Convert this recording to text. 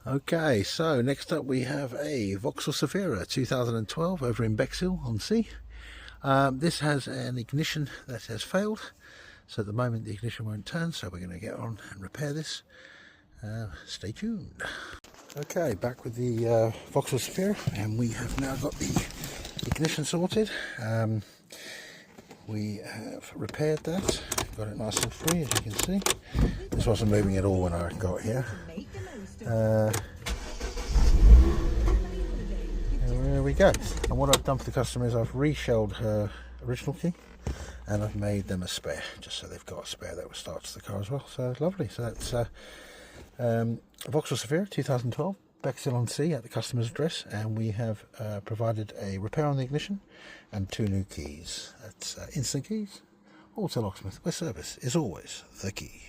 Okay, so next up we have a Vauxhall Zafira 2012 over in Bexhill-on-Sea. This has an ignition that has failed, so at the moment the ignition won't turn, so we're going to get on and repair this. Stay tuned. Okay, back with the Vauxhall Zafira, and we have now got the ignition sorted. We have repaired that, got it nice and free as you can see. This wasn't moving at all when I got here. There we go. And what I've done for the customer is I've reshelled her original key and I've made them a spare, just so they've got a spare that starts the car as well. So lovely. So that's Vauxhall Zafira 2012, Bexhill-on-Sea at the customer's address, and we have provided a repair on the ignition and 2 new keys. That's Instant Keys Autolocksmith, where service is always the key.